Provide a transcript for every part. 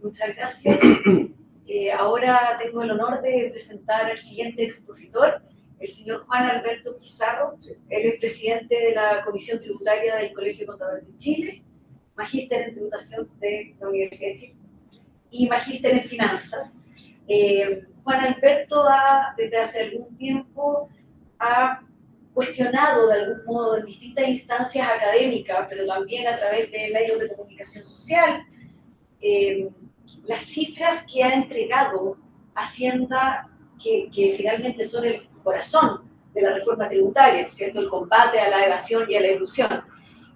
Muchas gracias. Ahora tengo el honor de presentar al siguiente expositor, el señor Juan Alberto Pizarro. Él es presidente de la Comisión Tributaria del Colegio de Contadores de Chile, magíster en tributación de la Universidad de Chile y magíster en finanzas. Juan Alberto desde hace algún tiempo ha cuestionado de algún modo en distintas instancias académicas, pero también a través de medios de comunicación social, las cifras que ha entregado Hacienda, que finalmente son el corazón de la reforma tributaria, ¿no es cierto?, el combate a la evasión y a la elusión.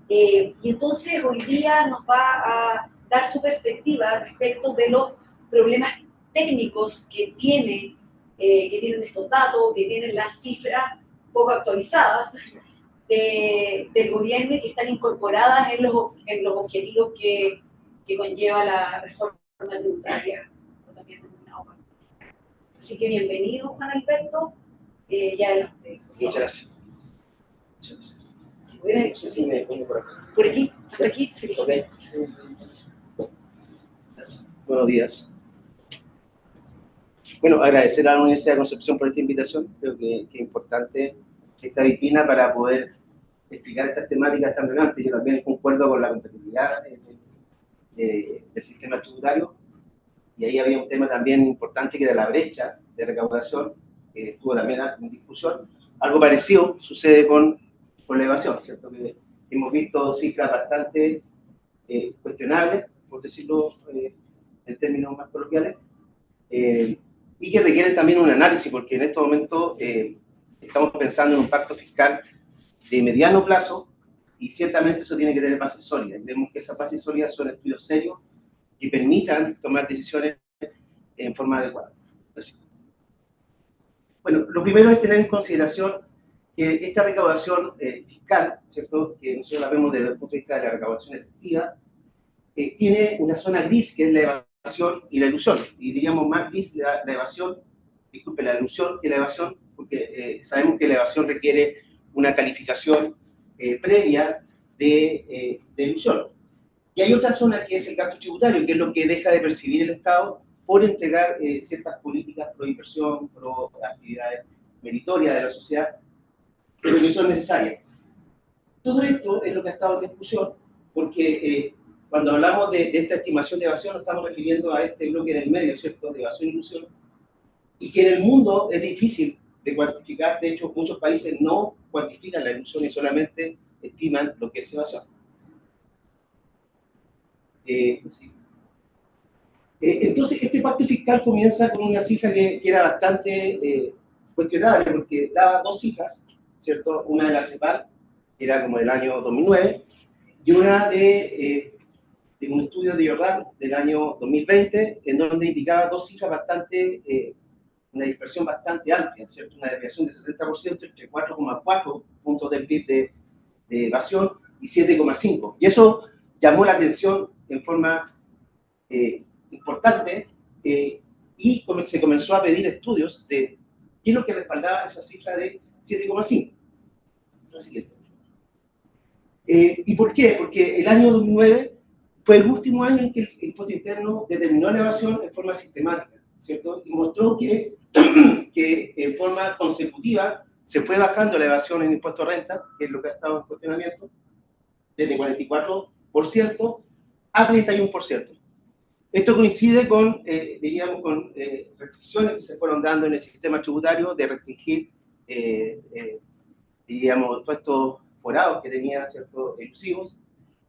Y entonces hoy día nos va a dar su perspectiva respecto de los problemas técnicos que tienen estos datos, que tienen las cifras poco actualizadas del gobierno y que están incorporadas en los objetivos que conlleva la reforma tributaria. Así que bienvenido, Juan Alberto. Ya adelante. Muchas gracias. Muchas gracias. Si pudiera, no sé si me pongo por acá. Por aquí, hasta aquí. Sí. Okay. Buenos días. Bueno, agradecer a la Universidad de Concepción por esta invitación. Creo que es importante esta vitrina para poder explicar estas temáticas tan relevantes. Yo también concuerdo con la competitividad del sistema tributario. Y ahí había un tema también importante que era la brecha de recaudación, que estuvo también en discusión. Algo parecido sucede con la evasión, ¿cierto? Que hemos visto cifras bastante cuestionables, por decirlo en términos más coloquiales, y que requieren también un análisis, porque en este momento estamos pensando en un pacto fiscal de mediano plazo, y ciertamente eso tiene que tener bases sólidas. Creemos que esas bases sólidas son estudios serios que permitan tomar decisiones en forma adecuada. Así. Bueno, lo primero es tener en consideración que esta recaudación fiscal, ¿cierto?, que nosotros la vemos desde el punto de vista de la recaudación efectiva, tiene una zona gris que es la evasión y la elusión, y diríamos más gris la evasión, disculpe, la elusión que la evasión, porque sabemos que la evasión requiere una calificación previa de elusión. Y hay otra zona que es el gasto tributario, que es lo que deja de percibir el Estado por entregar ciertas políticas pro inversión, pro actividades meritorias de la sociedad, pero que son necesarias. Todo esto es lo que ha estado en discusión, porque cuando hablamos de esta estimación de evasión, nos estamos refiriendo a este bloque del medio, ¿cierto?, de evasión y ilusión, y que en el mundo es difícil de cuantificar. De hecho, muchos países no cuantifican la ilusión y solamente estiman lo que es evasión. Sí. Entonces, este pacto fiscal comienza con una cifra que era bastante cuestionable, porque daba dos cifras, ¿cierto? Una de la CEPAL, que era como del año 2009, y una de un estudio de Jordan del año 2020, en donde indicaba dos cifras bastante, una dispersión bastante amplia, ¿cierto? Una desviación del 70% entre 4,4 puntos del PIB de evasión y 7,5. Y eso llamó la atención en forma importante, y se comenzó a pedir estudios de qué es lo que respaldaba esa cifra de 7,5. La siguiente. ¿Y por qué? Porque el año 2009 fue el último año en que el impuesto interno determinó la evasión en forma sistemática, ¿cierto? Y mostró que en forma consecutiva se fue bajando la evasión en impuesto de renta, que es lo que ha estado en cuestionamiento, desde 44% a 31%. Esto coincide con, diríamos, con restricciones que se fueron dando en el sistema tributario de restringir, diríamos, todos estos forados que tenía, ¿cierto?, elusivos,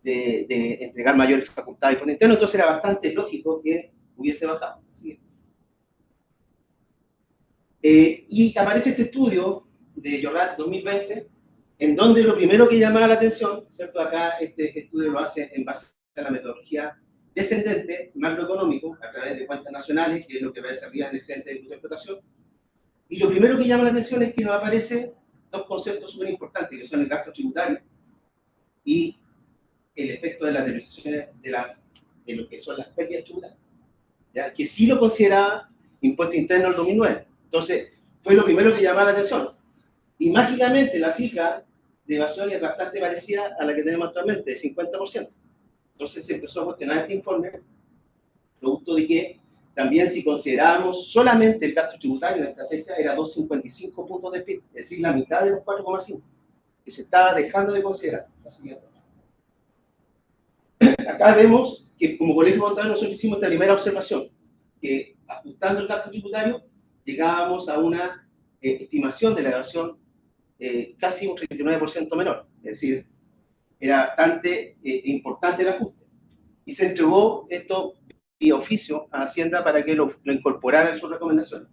de entregar mayores facultades por interno. Entonces era bastante lógico que hubiese bajado. ¿Sí? Y aparece este estudio de Jordan 2020, en donde lo primero que llamaba la atención, ¿cierto?, acá este estudio lo hace en base a la metodología descendente macroeconómico a través de cuentas nacionales, que es lo que va a desarrollar el excedente de explotación. Y lo primero que llama la atención es que nos aparecen dos conceptos súper importantes, que son el gasto tributario y el efecto de las depreciaciones de lo que son las pérdidas tributarias, ¿ya?, que sí lo consideraba impuesto interno en 2009. Entonces, fue lo primero que llamaba la atención. Y mágicamente la cifra de evasión es bastante parecida a la que tenemos actualmente, de 50%. Entonces se empezó a cuestionar este informe, producto producto de que también si considerábamos solamente el gasto tributario en esta fecha era 2,55 puntos de PIB, es decir, la mitad de los 4,5, que se estaba dejando de considerar. Acá vemos que como colegio contable nosotros hicimos esta primera observación, que ajustando el gasto tributario llegábamos a una estimación de la evasión casi un 39% menor, es decir, era bastante importante el ajuste. Y se entregó esto vía oficio a Hacienda para que lo incorporara en sus recomendaciones.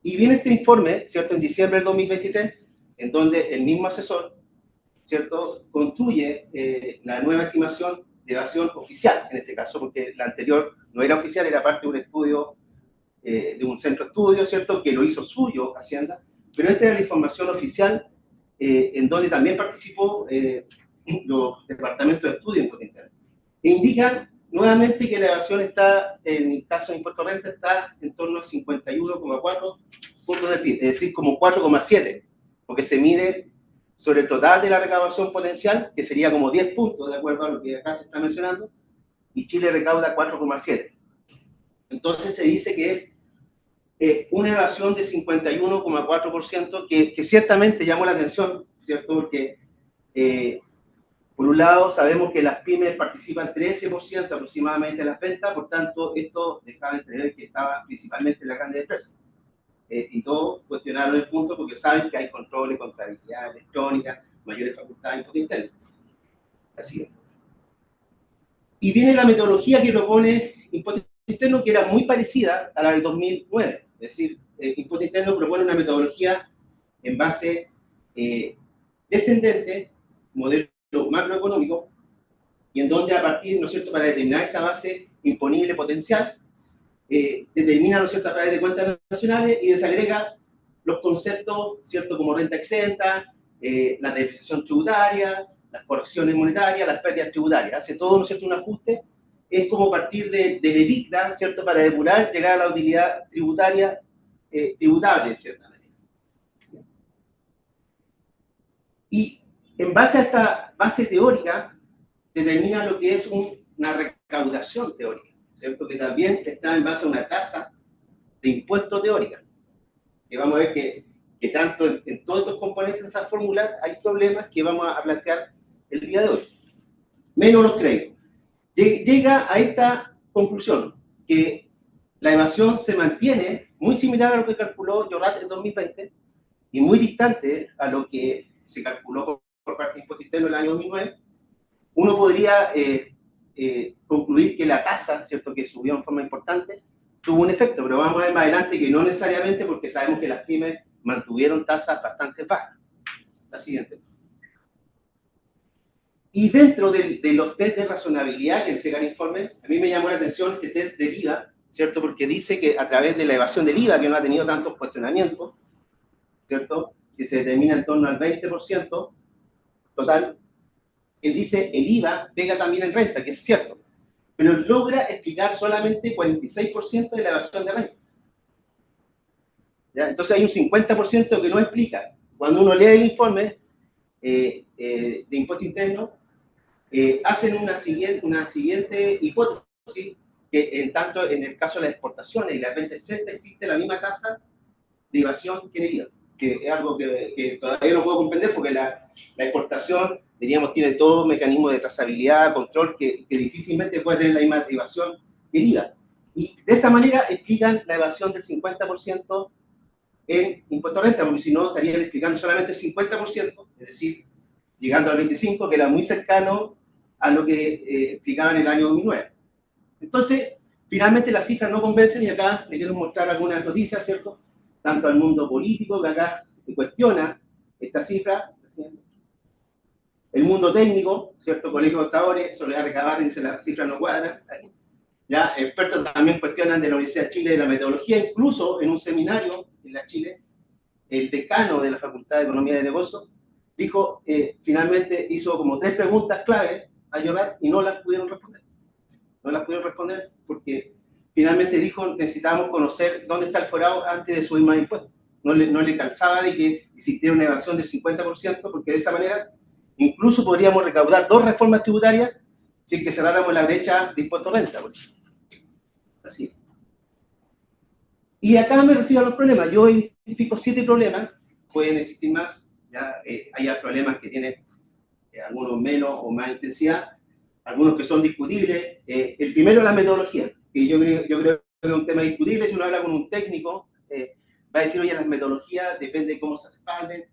Y viene este informe, ¿cierto?, en diciembre del 2023, en donde el mismo asesor, ¿cierto?, construye la nueva estimación de evasión oficial, en este caso, porque la anterior no era oficial, era parte de un estudio, de un centro de estudio, ¿cierto?, que lo hizo suyo Hacienda, pero esta era la información oficial en donde también participó los departamentos de estudio en impuesto interno. E indican nuevamente que la evasión está, en el caso de impuesto de renta, está en torno a 51,4 puntos de PIB, es decir, como 4,7, porque se mide sobre el total de la recaudación potencial, que sería como 10 puntos, de acuerdo a lo que acá se está mencionando, y Chile recauda 4,7. Entonces se dice que es una evasión de 51,4%, que ciertamente llamó la atención, ¿cierto? Porque, por un lado, sabemos que las pymes participan 13% aproximadamente de las ventas, por tanto, esto dejaba de entrever que estaba principalmente en las grandes empresas. Y todos cuestionaron el punto porque saben que hay controles, contabilidad electrónica, mayores facultades de impuesto interno. Así es. Y viene la metodología que propone impuesto interno, que era muy parecida a la del 2009. Es decir, impuesto interno propone una metodología en base descendente, modelo macroeconómico, y en donde a partir, ¿no es cierto?, para determinar esta base imponible potencial, determina, ¿no es cierto?, a través de cuentas nacionales y desagrega los conceptos, ¿cierto?, como renta exenta, la depreciación tributaria, las correcciones monetarias, las pérdidas tributarias. Hace todo, ¿no es cierto?, un ajuste. Es como partir de EBITDA, ¿cierto?, para depurar, llegar a la utilidad tributaria tributable, en cierta manera. Y en base a esta base teórica, determina lo que es una recaudación teórica, ¿cierto?, que también está en base a una tasa de impuesto teórica. Que vamos a ver que tanto en todos estos componentes de esta fórmula hay problemas que vamos a plantear el día de hoy. Menos los créditos. Llega a esta conclusión, que la evasión se mantiene muy similar a lo que calculó Llorat en 2020 y muy distante a lo que se calculó por parte de Impuesto Interno en el año 2009. Uno podría concluir que la tasa, ¿cierto?, que subió en forma importante, tuvo un efecto, pero vamos a ver más adelante que no necesariamente, porque sabemos que las pymes mantuvieron tasas bastante bajas. La siguiente. Y dentro de los test de razonabilidad que entrega el informe, a mí me llamó la atención este test del IVA, ¿cierto? Porque dice que a través de la evasión del IVA, que no ha tenido tantos cuestionamientos, ¿cierto?, que se determina en torno al 20% total, él dice el IVA pega también en renta, que es cierto, pero logra explicar solamente 46% de la evasión de renta. ¿Ya? Entonces hay un 50% que no explica. Cuando uno lee el informe de impuesto interno, hacen una siguiente hipótesis, que en tanto en el caso de las exportaciones y las ventas exentas existe la misma tasa de evasión que en el IVA, que es algo que todavía no puedo comprender porque la exportación, diríamos, tiene todo mecanismo de trazabilidad, control, que difícilmente puede tener la misma evasión que el IVA. Y de esa manera explican la evasión del 50% en impuesto a renta, porque si no estarían explicando solamente el 50%, es decir, llegando al 25%, que era muy cercano a lo que explicaban en el año 2009. Entonces, finalmente las cifras no convencen y acá les quiero mostrar algunas noticias, ¿cierto? Tanto al mundo político, que acá cuestiona esta cifra, el mundo técnico, ¿cierto? Colegio de Contadores, Soledad Recabar dice las cifras no cuadran. Ya, expertos también cuestionan de la Universidad de Chile la metodología, incluso en un seminario en la Chile, el decano de la Facultad de Economía y Negocios dijo, finalmente hizo como 3 preguntas clave a Llorat y no las pudieron responder. No las pudieron responder porque finalmente dijo, necesitábamos conocer dónde está el forado antes de subir más impuestos. No le calzaba de que existiera una evasión del 50%, porque de esa manera incluso podríamos recaudar 2 reformas tributarias sin que cerráramos la brecha de impuesto a renta. Así. Y acá me refiero a los problemas. Yo identifico 7 problemas, pueden existir más, ya hay problemas que tienen algunos menos o más intensidad, algunos que son discutibles. El primero es la metodología, que yo creo que es un tema discutible. Si uno habla con un técnico, va a decir, oye, las metodologías depende de cómo se respalden,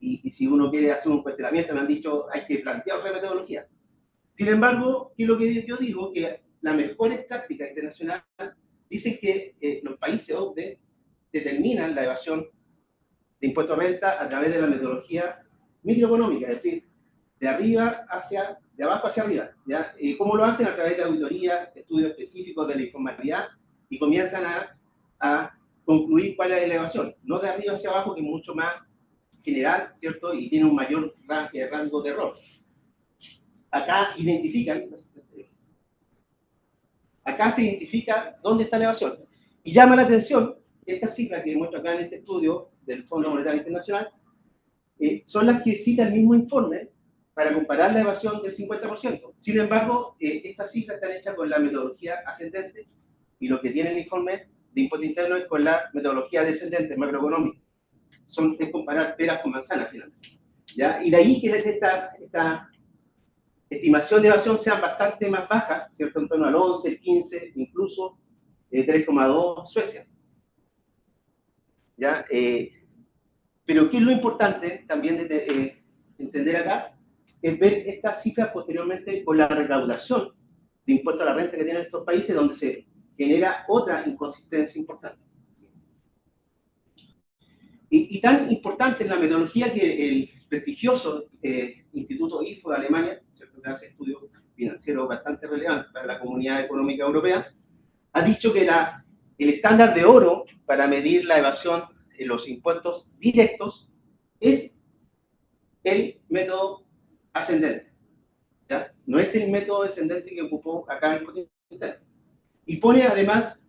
y si uno quiere hacer un cuestionamiento, me han dicho, hay que plantear otra metodología. Sin embargo, ¿qué es lo que yo digo? Que las mejores prácticas internacionales dicen que los países OCDE determinan la evasión de impuestos a renta a través de la metodología microeconómica, es decir, de abajo hacia arriba. ¿Ya? ¿Cómo lo hacen? A través de auditoría, estudios específicos de la informalidad, y comienzan a concluir cuál es la evasión. No de arriba hacia abajo, que es mucho más general, ¿cierto? Y tiene un mayor rango de error. Acá se identifica dónde está la evasión. Y llama la atención esta cifra que muestro acá en este estudio del Fondo Monetario Internacional, son las que cita el mismo informe para comparar la evasión del 50%. Sin embargo, estas cifras están hechas con la metodología ascendente, y lo que tiene el informe de impuesto interno es con la metodología descendente, macroeconómica. Es comparar peras con manzanas, finalmente. ¿Ya? Y de ahí que esta estimación de evasión sea bastante más baja, ¿cierto? En torno al 11, el 15, incluso 3,2 Suecia. ¿Ya? Pero ¿qué es lo importante también de entender acá? Es ver estas cifras posteriormente con la recaudación de impuestos a la renta que tienen estos países, donde se genera otra inconsistencia importante. Y tan importante es la metodología que el prestigioso Instituto IFO de Alemania, ¿cierto?, que hace estudios financieros bastante relevantes para la Comunidad Económica Europea, ha dicho que el estándar de oro para medir la evasión en los impuestos directos es el método ascendente. ¿Ya? No es el método descendente que ocupó acá el Código Interno. Y pone además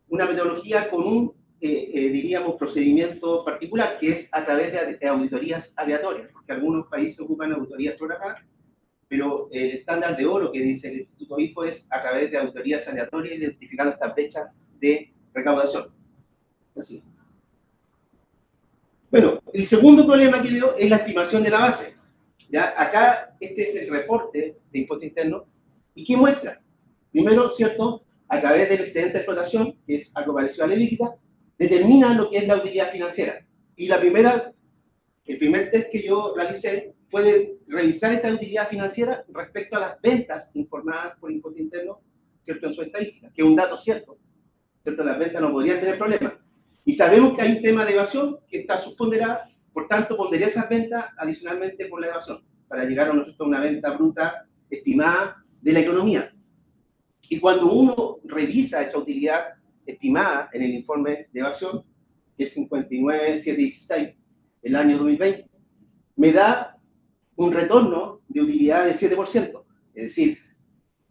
una metodología con un, diríamos, procedimiento particular, que es a través de auditorías aleatorias, porque algunos países ocupan auditorías programadas, pero el estándar de oro que dice el Instituto IFO es a través de auditorías aleatorias, identificando estas brechas de recaudación. Así. Bueno, el segundo problema que veo es la estimación de la base. ¿Ya? Acá este es el reporte de impuesto interno, y ¿qué muestra? Primero, ¿cierto?, a través del excedente de explotación, que es algo parecido a la EBITDA, determina lo que es la utilidad financiera. Y el primer test que yo realicé fue de revisar esta utilidad financiera respecto a las ventas informadas por impuesto interno, ¿cierto?, en su estadística, que es un dato cierto, ¿cierto? Las ventas no podrían tener problemas. Y sabemos que hay un tema de evasión que está subponderada, por tanto, ponderé esas ventas adicionalmente por la evasión, para llegar a una venta bruta estimada de la economía. Y cuando uno revisa esa utilidad estimada en el informe de evasión, que es 59,716, el año 2020, me da un retorno de utilidad del 7%. Es decir,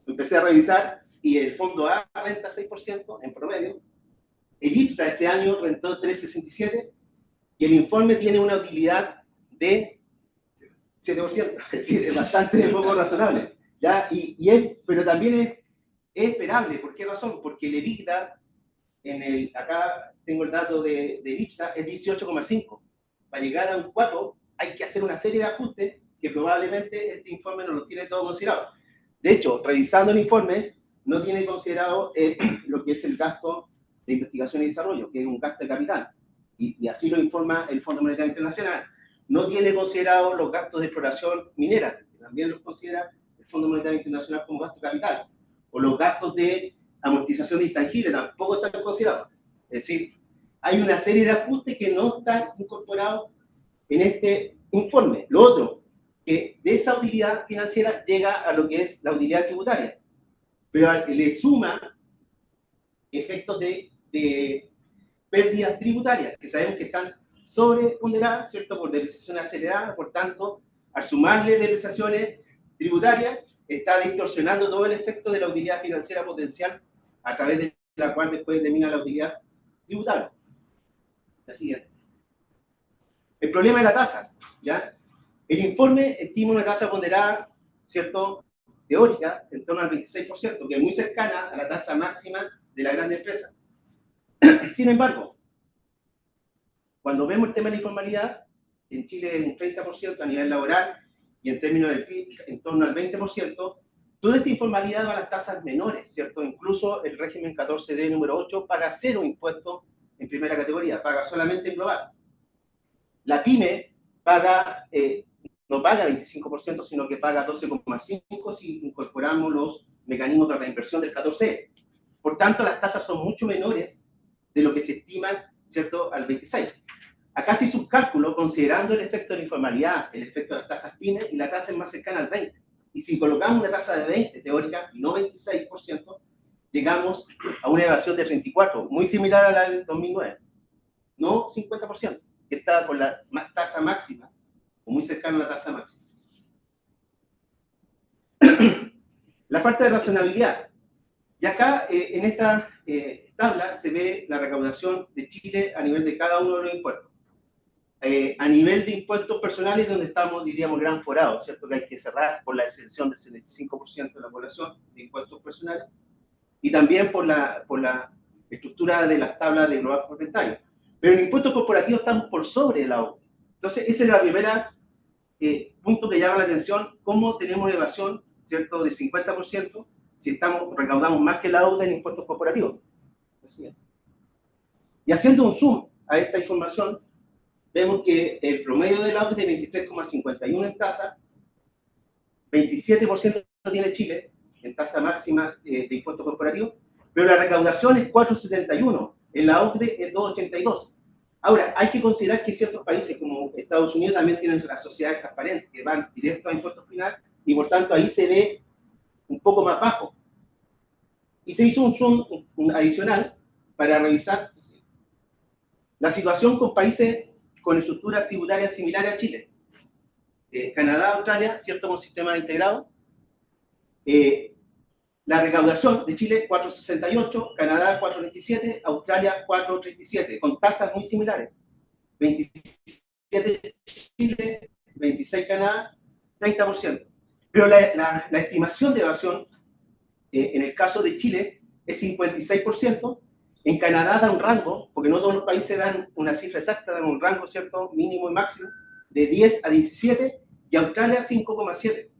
empecé a revisar y el fondo A renta 6% en promedio, el IPSA ese año rentó 3,67, y el informe tiene una utilidad de 7%, es decir, es bastante poco razonable. ¿Ya? Pero también es esperable. ¿Por qué razón? Porque el EBITDA, acá tengo el dato de IPSA, es 18,5. Para llegar a un 4 hay que hacer una serie de ajustes que probablemente este informe no lo tiene todo considerado. De hecho, revisando el informe, no tiene considerado lo que es el gasto de investigación y desarrollo, que es un gasto de capital, y así lo informa el Fondo Monetario Internacional. No tiene considerado los gastos de exploración minera, que también los considera el Fondo Monetario Internacional como gasto de capital, o los gastos de amortización de intangibles tampoco están considerados. Es decir, hay una serie de ajustes que no están incorporados en este informe. Lo otro, que de esa utilidad financiera llega a lo que es la utilidad tributaria, pero le suma efectos de pérdidas tributarias, que sabemos que están sobreponderadas, ¿cierto?, por depreciación acelerada. Por tanto, al sumarle depreciaciones tributarias, está distorsionando todo el efecto de la utilidad financiera potencial, a través de la cual después determina la utilidad tributaria. La siguiente. El problema es la tasa, ¿ya? El informe estima una tasa ponderada, ¿cierto?, teórica en torno al 26%, que es muy cercana a la tasa máxima de la gran empresa. Sin embargo, cuando vemos el tema de la informalidad, en Chile es un 30% a nivel laboral y en términos del PIB en torno al 20%, toda esta informalidad va a las tasas menores, ¿cierto? Incluso el régimen 14D número 8 paga 0 impuestos en primera categoría, paga solamente en global. La PYME paga, no paga 25%, sino que paga 12,5% si incorporamos los mecanismos de reinversión del 14E. Por tanto, las tasas son mucho menores de lo que se estiman, ¿cierto?, al 26%. Acá se hizo un cálculo considerando el efecto de la informalidad, el efecto de las tasas PYME, y la tasa es más cercana al 20%. Y si colocamos una tasa de 20 teórica y no 26%, llegamos a una evasión de 34%, muy similar a la del 2009. No 50%, que está por la tasa máxima, o muy cercana a la tasa máxima. La falta de razonabilidad. Y acá, en esta tabla, se ve la recaudación de Chile a nivel de cada uno de los impuestos. A nivel de impuestos personales, donde estamos, diríamos, gran forado, ¿cierto? Que hay que cerrar por la exención del 75% de la población de impuestos personales, y también por la estructura de las tablas de global forfaitario. Pero en impuestos corporativos estamos por sobre la OCDE. Entonces, ese es el primer punto que llama la atención, cómo tenemos evasión, ¿cierto?, del 50%, si recaudamos más que la OCDE en impuestos corporativos. Y haciendo un zoom a esta información, vemos que el promedio de la OCDE es 23,51 en tasa, 27% tiene Chile en tasa máxima de impuestos corporativos, pero la recaudación es 4,71, en la OCDE es 2,82. Ahora, hay que considerar que ciertos países como Estados Unidos también tienen las sociedades transparentes, que van directo a impuestos finales, y por tanto ahí se ve un poco más bajo. Y se hizo un zoom adicional para revisar la situación con países con estructuras tributarias similares a Chile. Canadá, Australia, ¿cierto?, con sistema integrado. La recaudación de Chile, 4,68, Canadá, 4,27, Australia, 4,37, con tasas muy similares. 27 Chile, 26 Canadá, 30%. Pero la estimación de evasión, en el caso de Chile, es 56%. En Canadá da un rango, porque no todos los países dan una cifra exacta, dan un rango, ¿cierto?, mínimo y máximo, de 10 a 17, y Australia 5,7.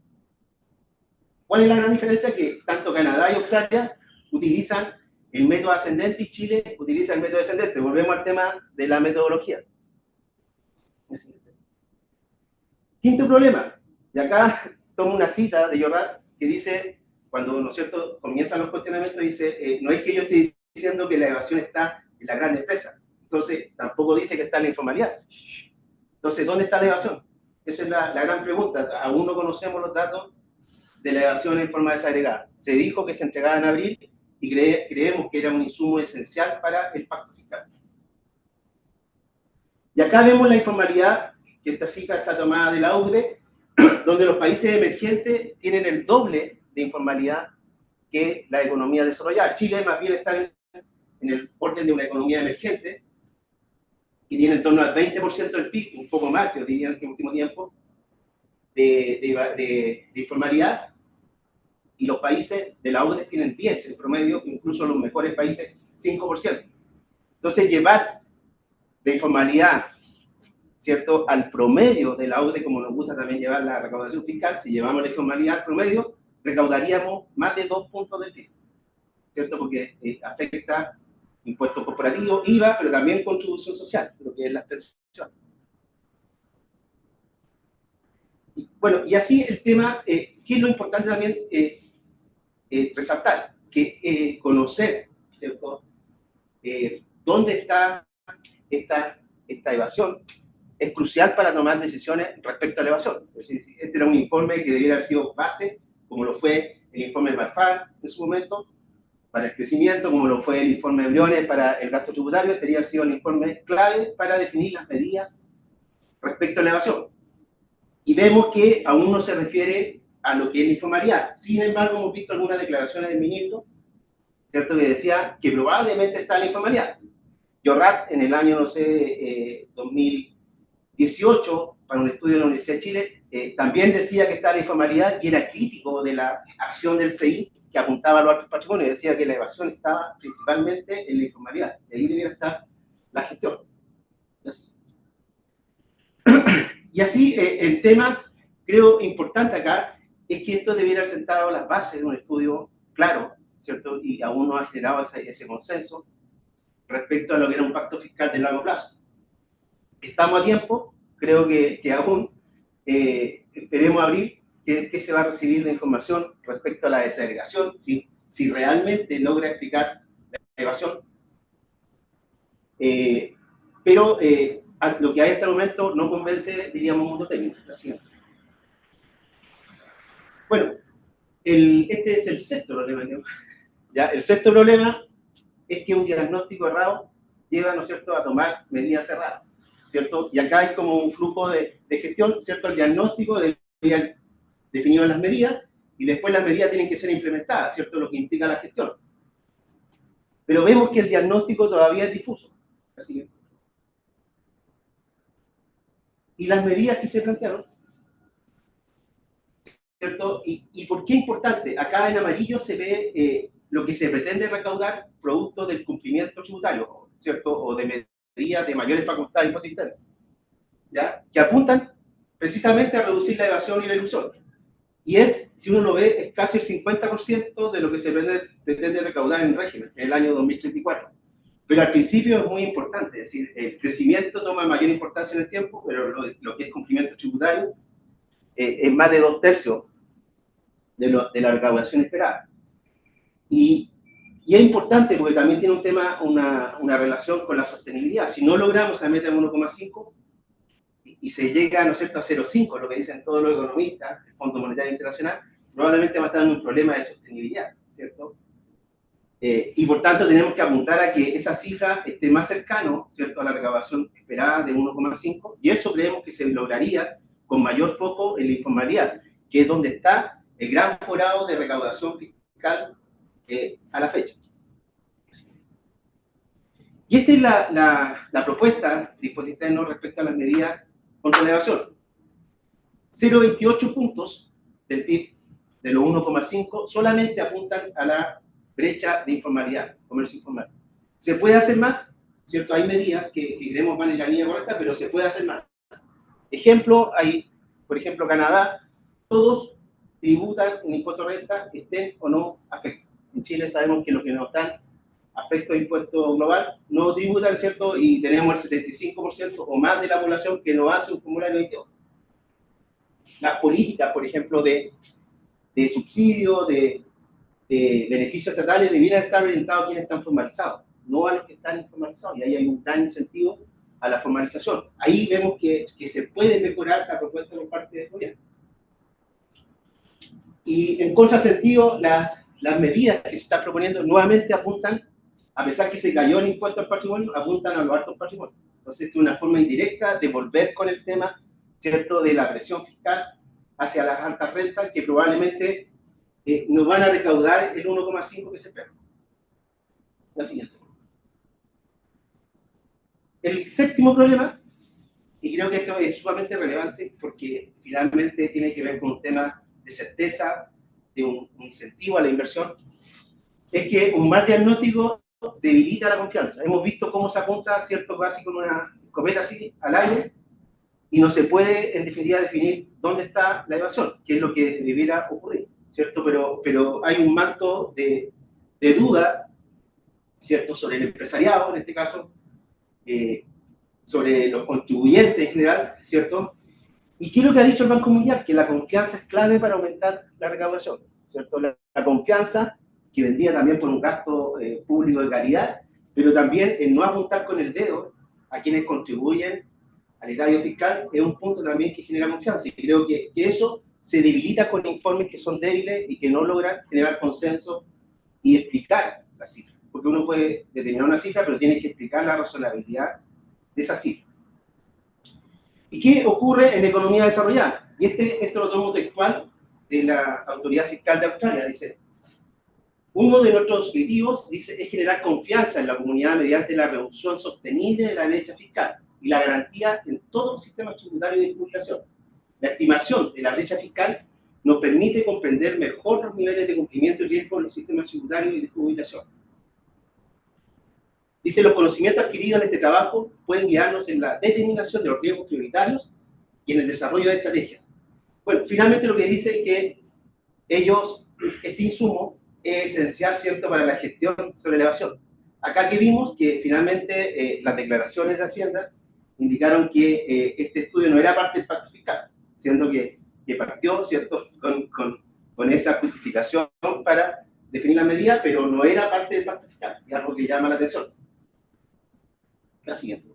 ¿Cuál es la gran diferencia? Que tanto Canadá y Australia utilizan el método ascendente y Chile utiliza el método descendente. Volvemos al tema de la metodología. Quinto problema, y acá tomo una cita de Jorrat que dice, cuando, ¿no es cierto?, comienzan los cuestionamientos, dice, no es que yo esté diciendo que la evasión está en la gran empresa, entonces tampoco dice que está en la informalidad. Entonces, ¿dónde está la evasión? Esa es la gran pregunta. Aún no conocemos los datos de la evasión en forma desagregada. Se dijo que se entregaba en abril y creemos que era un insumo esencial para el pacto fiscal. Y acá vemos la informalidad, que esta cifra está tomada de la OCDE, donde los países emergentes tienen el doble de informalidad que la economía desarrollada. Chile más bien está en el orden de una economía emergente, y tiene en torno al 20% del PIB, un poco más, yo diría en este último tiempo, de informalidad, y los países de la OCDE tienen 10 en promedio, incluso los mejores países 5%. Entonces, llevar la informalidad, ¿cierto?, al promedio de la OCDE, como nos gusta también llevar la recaudación fiscal, si llevamos la informalidad al promedio, recaudaríamos más de 2 puntos del PIB, ¿cierto?, porque afecta impuestos corporativos, IVA, pero también contribución social, lo que es la pensión. Bueno, y así el tema, ¿qué es lo importante también resaltar? Que conocer, ¿cierto?, dónde está esta evasión es crucial para tomar decisiones respecto a la evasión. Es decir, este era un informe que debiera haber sido base, como lo fue el informe de Marfan en su momento, para el crecimiento, como lo fue el informe de Briones para el gasto tributario, debería haber sido el informe clave para definir las medidas respecto a la evasión. Y vemos que aún no se refiere a lo que es la informalidad. Sin embargo, hemos visto algunas declaraciones del ministro, ¿cierto?, que decía que probablemente está en la informalidad. Jorrat, en el año, no sé, 2018, para un estudio de la Universidad de Chile, También decía que estaba la informalidad y era crítico de la acción del CI que apuntaba a los altos patrimonios, decía que la evasión estaba principalmente en la informalidad, de ahí debiera estar la gestión. Y así, el tema, creo, importante acá, es que esto debiera ser sentado a las bases de un estudio claro, ¿cierto? Y aún no ha generado ese consenso respecto a lo que era un pacto fiscal de largo plazo. Estamos a tiempo, creo que aún esperemos abrir qué se va a recibir de información respecto a la desagregación, si realmente logra explicar la evasión. Pero lo que hay hasta el momento no convence, diríamos, mundo técnico. Bueno, este es el sexto problema. ¿Ya? El sexto problema es que un diagnóstico errado lleva, ¿no es cierto?, a tomar medidas erradas, ¿cierto? Y acá hay como un flujo de gestión, ¿cierto? El diagnóstico debería definir las medidas y después las medidas tienen que ser implementadas, ¿cierto? Lo que implica la gestión. Pero vemos que el diagnóstico todavía es difuso. Así que, y las medidas que se plantearon, ¿cierto? ¿Y por qué es importante? Acá en amarillo se ve lo que se pretende recaudar producto del cumplimiento tributario, ¿cierto? O de medidas de mayores facultades de impuesto interno, ¿ya? Que apuntan precisamente a reducir la evasión y la ilusión. Y es, si uno lo ve, es casi el 50% de lo que se pretende recaudar en régimen en el año 2034. Pero al principio es muy importante, es decir, el crecimiento toma mayor importancia en el tiempo, pero lo que es cumplimiento tributario es más de 2/3 de la recaudación esperada. Y es importante porque también tiene un tema, una relación con la sostenibilidad. Si no logramos esa meta de 1,5 y se llega, ¿no es cierto?, a 0,5, lo que dicen todos los economistas, el Fondo Monetario Internacional, probablemente va a estar en un problema de sostenibilidad, ¿cierto? Y por tanto tenemos que apuntar a que esa cifra esté más cercano, ¿cierto?, a la recaudación esperada de 1,5, y eso creemos que se lograría con mayor foco en la informalidad, que es donde está el gran forado de recaudación fiscal a la fecha. Y esta es la propuesta de impuesto interno respecto a las medidas contra la evasión. 0,28 puntos del PIB de los 1,5 solamente apuntan a la brecha de informalidad, comercio informal. ¿Se puede hacer más? ¿Cierto? Hay medidas que creemos van en la línea correcta, pero se puede hacer más. Ejemplo, hay, por ejemplo, Canadá, todos tributan un impuesto de renta, estén o no afectos. En Chile sabemos que los que no están afectos a impuesto global no tributan, ¿cierto? Y tenemos el 75% o más de la población que no hace un formulario 22. Las políticas, por ejemplo, de subsidio, de beneficios estatales, debieran estar orientados a quienes están formalizados, no a los que están informalizados, y ahí hay un gran incentivo a la formalización. Ahí vemos que se puede mejorar la propuesta por parte del gobierno. Y en contrasentido, las medidas que se están proponiendo nuevamente apuntan, a pesar que se cayó el impuesto al patrimonio, apuntan a los altos patrimonios. Entonces, es una forma indirecta de volver con el tema, ¿cierto?, de la presión fiscal hacia las altas rentas, que probablemente no van a recaudar el 1,5 que se espera. La siguiente. El séptimo problema, y creo que esto es sumamente relevante porque finalmente tiene que ver con un tema de certeza, de un incentivo a la inversión, es que un mal diagnóstico debilita la confianza. Hemos visto cómo se apunta, ¿cierto?, casi con una escopeta así al aire, y no se puede, en definitiva, definir dónde está la evasión, que es lo que debiera ocurrir, ¿cierto? Pero hay un manto de duda, ¿cierto?, sobre el empresariado, en este caso, sobre los contribuyentes en general, ¿cierto? ¿Y qué es lo que ha dicho el Banco Mundial? Que la confianza es clave para aumentar la recaudación, ¿cierto? La confianza, que vendría también por un gasto público de calidad, pero también el no apuntar con el dedo a quienes contribuyen al erario fiscal, es un punto también que genera confianza. Y creo que eso se debilita con informes que son débiles y que no logran generar consenso y explicar la cifra. Porque uno puede determinar una cifra, pero tiene que explicar la razonabilidad de esa cifra. ¿Y qué ocurre en economía desarrollada? Y esto lo tomo textual de la Autoridad Fiscal de Australia. Dice, uno de nuestros objetivos, dice, es generar confianza en la comunidad mediante la reducción sostenible de la brecha fiscal y la garantía en todos los sistemas tributarios de jubilación. La estimación de la brecha fiscal nos permite comprender mejor los niveles de cumplimiento y riesgo en los sistemas tributarios y de jubilación. Dice, los conocimientos adquiridos en este trabajo pueden guiarnos en la determinación de los riesgos prioritarios y en el desarrollo de estrategias. Bueno, finalmente lo que dice es que este insumo es esencial, ¿cierto?, para la gestión sobre la evasión. Acá que vimos que finalmente las declaraciones de Hacienda indicaron que este estudio no era parte del pacto fiscal, siendo que partió, ¿cierto?, con esa justificación para definir la medida, pero no era parte del pacto fiscal, es algo que llama la atención. La siguiente.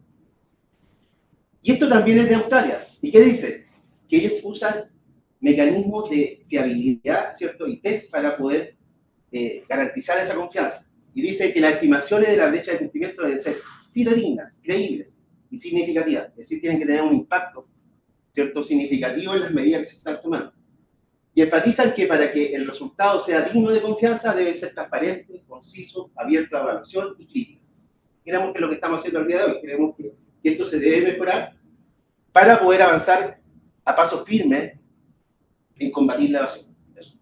Y esto también es de Australia. ¿Y qué dice? Que ellos usan mecanismos de fiabilidad, ¿cierto?, y test para poder garantizar esa confianza. Y dice que las estimaciones de la brecha de cumplimiento deben ser fidedignas, creíbles y significativas. Es decir, tienen que tener un impacto, ¿cierto?, significativo en las medidas que se están tomando. Y enfatizan que para que el resultado sea digno de confianza debe ser transparente, conciso, abierto a evaluación y crítica. Creemos que es lo que estamos haciendo el día de hoy. Creemos que esto se debe mejorar para poder avanzar a paso firme en combatir la evasión. Eso.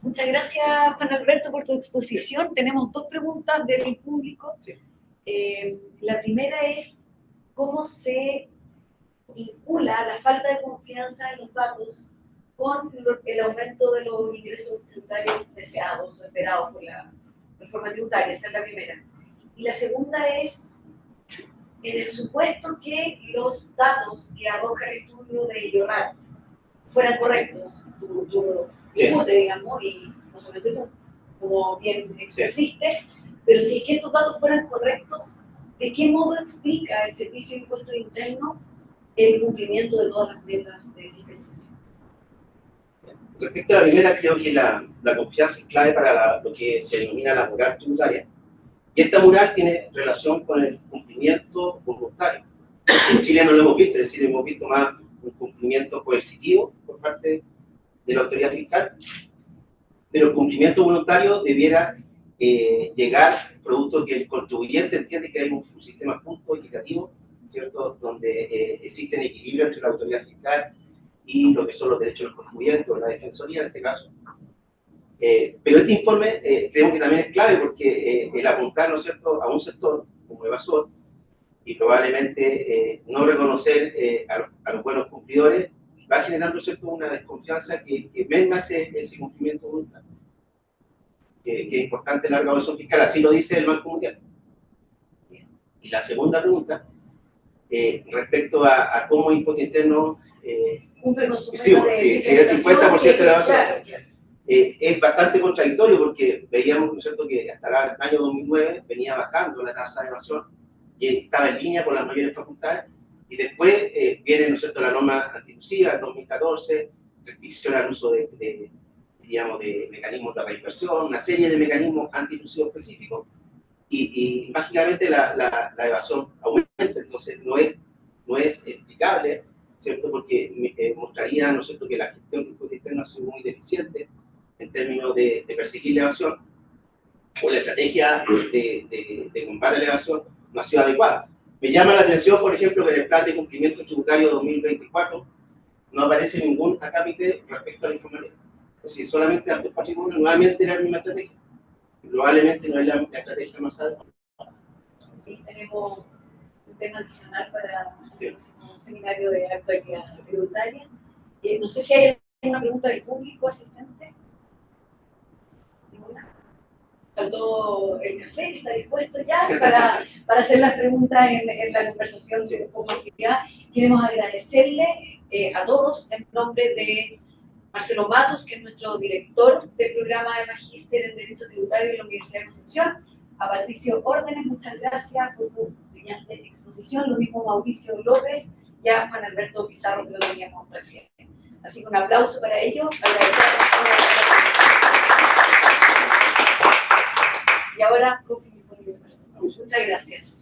Muchas gracias, Juan Alberto, por tu exposición. Sí. Tenemos dos preguntas del público. Sí. La primera es, ¿cómo se vincula la falta de confianza en los datos con el aumento de los ingresos tributarios deseados o esperados por la reforma tributaria? Esa es la primera. Y la segunda es, en el supuesto que los datos que arroja el estudio de IORAT fueran correctos, tú discutes, digamos, y no solamente tú, como bien expusiste, pero si es que estos datos fueran correctos, ¿de qué modo explica el Servicio de Impuestos Internos el cumplimiento de todas las metas de fiscalización? Respecto a la primera, creo que la confianza es clave para lo que se denomina la moral tributaria. Y esta moral tiene relación con el cumplimiento voluntario. En Chile no lo hemos visto, es decir, hemos visto más un cumplimiento coercitivo por parte de la autoridad fiscal, pero el cumplimiento voluntario debiera llegar producto que el contribuyente entiende que hay un sistema justo, equitativo, ¿cierto?, donde existen equilibrios entre la autoridad fiscal y lo que son los derechos de los contribuyentes, o la defensoría en este caso. Pero este informe creemos que también es clave porque el apuntar, ¿no es cierto?, a un sector como evasor y probablemente no reconocer a los buenos cumplidores va generando, ¿cierto?, una desconfianza que merma ese cumplimiento voluntario. Que es importante en la recaudación fiscal, así lo dice el Banco Mundial. Y la segunda pregunta, respecto a cómo Impuesto Interno cumple con su sí, es 50% de la base. Claro. Es bastante contradictorio porque veíamos, ¿no es cierto?, que hasta el año 2009 venía bajando la tasa de evasión y estaba en línea con las mayores facultades, y después viene, ¿no es cierto?, la norma antilusiva en 2014, restricción al uso de mecanismos de reimpresión, una serie de mecanismos antilusivos específicos, y mágicamente la evasión aumenta. Entonces no es explicable, ¿cierto?, porque mostraría, ¿no es cierto?, que la gestión de impuestos internos ha sido muy deficiente en términos de perseguir la evasión, o la estrategia de combate a la evasión no ha sido adecuada. Me llama la atención, por ejemplo, que en el plan de cumplimiento tributario 2024 no aparece ningún acápite respecto a la informalidad. Es decir, solamente altos patrimonios, nuevamente la misma estrategia. Probablemente no es la estrategia más adecuada. Y tenemos un tema adicional para el próximo seminario de actualidad tributaria. No sé si hay alguna pregunta del público asistente. ¿Ninguna? Faltó el café, que está dispuesto ya para hacer las preguntas en la conversación con actividad. Queremos agradecerle a todos en nombre de Marcelo Matos, que es nuestro director del programa de Magíster en Derecho Tributario de la Universidad de Concepción, a Patricio Órdenes, muchas gracias por tu brillante exposición, lo mismo Mauricio López y a Juan Alberto Pizarro, que lo teníamos recién. Así que un aplauso para ellos, y ahora, muchas gracias.